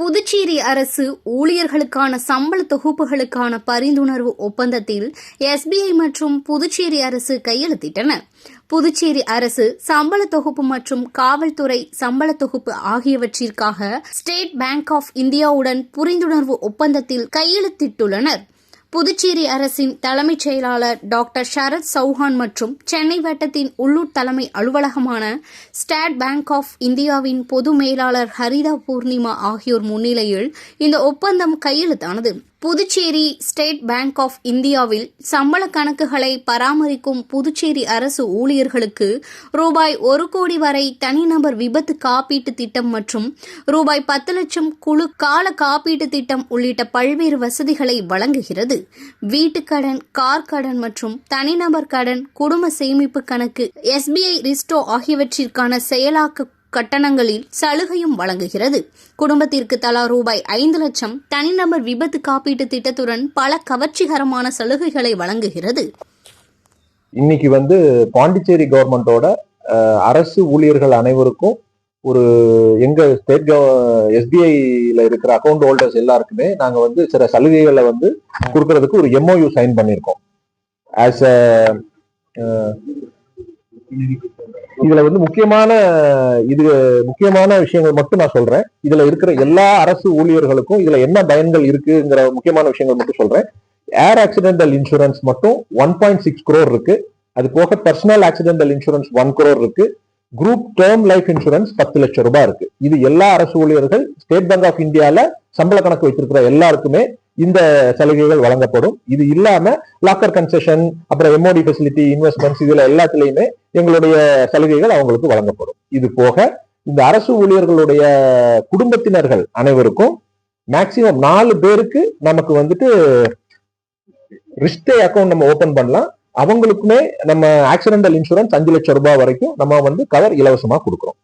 புதுச்சேரி அரசு ஊழியர்களுக்கான சம்பள தொகுப்புகளுக்கான பரிந்துணர்வு ஒப்பந்தத்தில் எஸ்பிஐ மற்றும் புதுச்சேரி அரசு கையெழுத்திட்டன. புதுச்சேரி அரசு சம்பள தொகுப்பு மற்றும் காவல்துறை சம்பள தொகுப்பு ஆகியவற்றிற்காக ஸ்டேட் பேங்க் ஆஃப் இந்தியாவுடன் புரிந்துணர்வு ஒப்பந்தத்தில் கையெழுத்திட்டுள்ளனர். புதுச்சேரி அரசின் தலைமைச் செயலாளர் டாக்டர் ஷரத் சௌஹான் மற்றும் சென்னை வட்டத்தின் உள்ளூர் தலைமை அலுவலகமான ஸ்டேட் பேங்க் ஆஃப் இந்தியாவின் பொது மேலாளர் ஹரிதா பூர்ணிமா ஆகியோர் முன்னிலையில் இந்த ஒப்பந்தம் கையெழுத்தானது. புதுச்சேரி ஸ்டேட் பேங்க் ஆஃப் இந்தியாவில் சம்பள கணக்குகளை பராமரிக்கும் புதுச்சேரி அரசு ஊழியர்களுக்கு ரூபாய் 1 கோடி வரை தனிநபர் விபத்து காப்பீட்டு திட்டம் மற்றும் ரூபாய் 10 லட்சம் குழு கால காப்பீட்டு திட்டம் உள்ளிட்ட பல்வேறு வசதிகளை வழங்குகிறது. வீட்டுக்கடன், கார் கடன் மற்றும் தனிநபர் கடன், குடும்ப சேமிப்பு கணக்கு, எஸ்பிஐ ரிஸ்டோ ஆகியவற்றிற்கான செயலாக்க கட்டணங்களில் சலுகையும் வழங்குகிறது. குடும்பத்திற்கு தலா ரூபாய் 5 லட்சம் தனிநபர் விபத்து காப்பீட்டு திட்டத்துடன் பல கவர்ச்சிகரமான சலுகைகளை வழங்குகிறது. இன்னைக்கு பாண்டிச்சேரி கவர்மெண்டோட அரசு ஊழியர்கள் அனைவருக்கும் ஒரு எங்க ஸ்டேட் எஸ்பிஐல இருக்கிற அக்கௌண்ட் ஹோல்டர்ஸ் எல்லாருக்குமே நாங்க சில சலுகைகளை கொடுக்கறதுக்கு ஒரு MOU சைன் பண்ணியிருக்கோம். ஆஸ் இதுல முக்கியமான விஷயங்கள் மட்டும் நான் சொல்றேன். இதுல இருக்கிற எல்லா அரசு ஊழியர்களுக்கும் இதுல என்ன பயன்கள் இருக்குங்கிற முக்கியமான விஷயங்கள் மட்டும் சொல்றேன். ஏர் ஆக்சிடென்டல் இன்சூரன்ஸ் மட்டும் 1.6 crore இருக்கு. அது போக பர்சனல் ஆக்சிடென்டல் இன்சூரன்ஸ் 1 crore இருக்கு. குரூப் டேர்ம் லைஃப் இன்சூரன்ஸ் 10 லட்சம் ரூபாய் இருக்கு. இது எல்லா அரசு ஊழியர்கள் ஸ்டேட் பேங்க் ஆஃப் இந்தியால சம்பள கணக்கு வச்சிருக்கிற எல்லாருக்குமே இந்த சலுகைகள் வழங்கப்படும். இது இல்லாம லாக்கர் கன்செஷன், அப்புறம் MOD ஃபெசிலிட்டி, இன்வெஸ்ட்மெண்ட்ஸ், இதுல எல்லாத்துலயுமே எங்களுடைய சலுகைகள் அவங்களுக்கு வழங்கப்படும். இது போக இந்த அரசு ஊழியர்களுடைய குடும்பத்தினர்கள் அனைவருக்கும் மேக்சிமம் 4 பேருக்கு நமக்கு ரிஸ்டே அக்கௌண்ட் நம்ம ஓபன் பண்ணலாம். அவங்களுக்குமே நம்ம ஆக்சிடென்டல் இன்சூரன்ஸ் 5 லட்சம் ரூபாய் வரைக்கும் நம்ம கவர் இலவசமா கொடுக்குறோம்.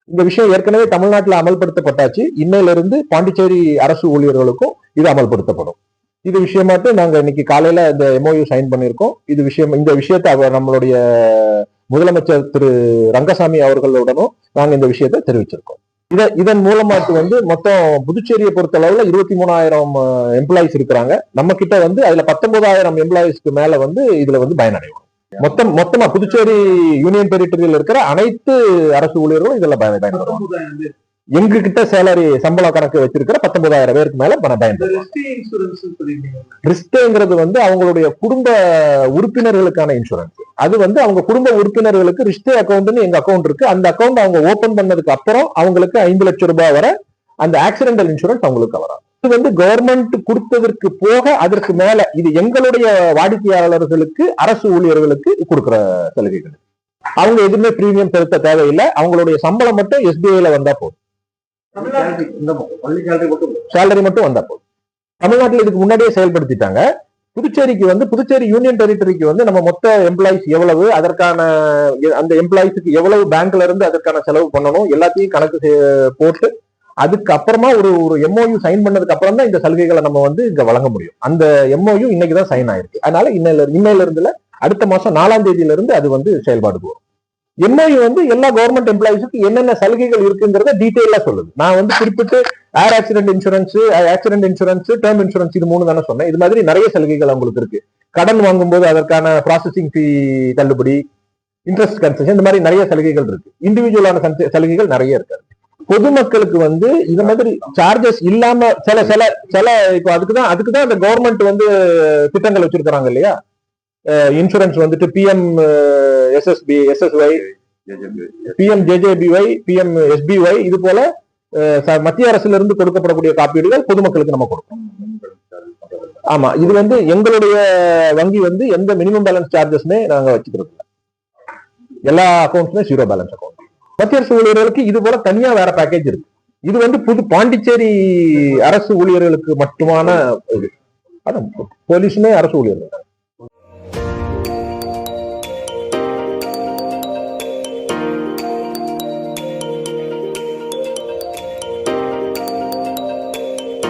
இந்த விஷயம் ஏற்கனவே தமிழ்நாட்டில் அமல்படுத்தப்பட்டாச்சு. இன்னையிலிருந்து பாண்டிச்சேரி அரசு ஊழியர்களுக்கும் இது அமல்படுத்தப்படும். இது விஷயமாட்டு நாங்க இன்னைக்கு காலையில இந்த MOU சைன் பண்ணியிருக்கோம். இந்த விஷயத்தை நம்மளுடைய முதலமைச்சர் திரு ரங்கசாமி அவர்களுடனும் நாங்க இந்த விஷயத்தை தெரிவிச்சிருக்கோம். இதன் மூலமாட்டு மொத்தம் புதுச்சேரியை பொறுத்த அளவுல 23,000 எம்ப்ளாயிஸ் இருக்கிறாங்க. நம்ம கிட்ட அதுல 19,000 எம்ப்ளாயிஸ்க்கு மேல இதுல பயனடைவோம். மொத்தமா புதுச்சேரி யூனியன் டெரிட்டரியில் இருக்கிற அனைத்து அரசு ஊழியர்களும் இதுல பயன்படுவாங்க. எங்க கிட்ட சேலரி சம்பள கணக்கு வச்சிருக்கிற 19,000 பேருக்கு மேல பயன்படுத்தும். ரிஸ்டேங்கிறது அவங்களுடைய குடும்ப உறுப்பினர்களுக்கான இன்சூரன்ஸ். அது அவங்க குடும்ப உறுப்பினர்களுக்கு ரிஸ்டே அக்கௌண்ட்னு எங்க அக்கௌண்ட் இருக்கு. அந்த அக்கௌண்ட் அவங்க ஓபன் பண்ணதுக்கு அப்புறம் அவங்களுக்கு 5 லட்சம் ரூபாய் வரை அந்த ஆக்சிடென்டல் இன்சூரன்ஸ் அவங்களுக்கு வரும். இது கவர்மெண்ட் கொடுத்ததற்கு போக அதற்கு மேல இது எங்களுடைய வாடிக்கையாளர்களுக்கு அரசு ஊழியர்களுக்கு கொடுக்கிற சலுகைகள். அவங்க எதுவுமே பிரீமியம் செலுத்த தேவையில்லை. அவங்களுடைய சம்பளம் மட்டும் SBIல வந்தா போதும். சேலரி மட்டும் வந்தா போதும். தமிழ்நாட்டில் இதுக்கு முன்னாடியே செயல்படுத்திட்டாங்க. புதுச்சேரிக்கு புதுச்சேரி யூனியன் டெரிட்டரிக்கு நம்ம மொத்த எம்ப்ளாயிஸ் எவ்வளவு, அதற்கான அந்த எம்ப்ளாயிஸுக்கு எவ்வளவு பேங்க்ல இருந்து அதற்கான செலவு பண்ணணும் எல்லாத்தையும் கணக்கு போட்டு அதுக்கு அப்புறமா ஒரு MOU சைன் பண்ணதுக்கு அப்புறம் தான் இந்த சலுகைகளை நம்ம இங்க வழங்க முடியும். அந்த MOU இன்னைக்குதான் சைன் ஆயிருக்கு. அதனால இன்னையில இருந்துல அடுத்த மாசம் 4ஆம் தேதியில இருந்து அது செயல்பாடு வரும். MOU எல்லா கவர்மெண்ட் எம்ப்ளாயிஸுக்கு என்னென்ன சலுகைகள் இருக்குங்கிறத டீட்டெயிலா சொல்லுது. நான் குறிப்பிட்டு ஏர் ஆக்சிடென்ட் இன்சூரன்ஸ், டேர்ம் இன்சூரன்ஸ் இது 3 தானே சொன்னேன். இது மாதிரி நிறைய சலுகைகள் அவங்களுக்கு இருக்கு. கடன் வாங்கும்போது அதற்கான ப்ராசஸிங் ஃபீ தள்ளுபடி, இன்ட்ரெஸ்ட் கன்செஷன், இந்த மாதிரி நிறைய சலுகைகள் இருக்கு. இண்டிவிஜுவலான சலுகைகள் நிறைய இருக்கு. பொதுமக்களுக்கு இந்த மாதிரி சார்ஜஸ் இல்லாம சில இப்போ அதுக்குதான் அந்த கவர்மெண்ட் திட்டங்கள் வச்சிருக்காங்க இல்லையா. Insurance PM SSY, PM JJBY, PM SBY, இது போல மத்திய அரசுல இருந்து கொடுக்கப்படக்கூடிய காப்பீடுகள் பொதுமக்களுக்கு நம்ம கொடுப்போம். ஆமா, இது எங்களுடைய வங்கி எந்த மினிமம் பேலன்ஸ் சார்ஜஸ்மே நாங்க வச்சுக்கிறது இல்லை. எல்லா அக்கௌண்ட்ஸுமே 0 பேலன்ஸ் அக்கௌண்ட். மத்திய அரசு ஊழியர்களுக்கு இது போல தனியா வேற பேக்கேஜ் இருக்கு. இது புது பாண்டிச்சேரி அரசு ஊழியர்களுக்கு மட்டுமான போலீஸுமே அரசு ஊழியர்கள்.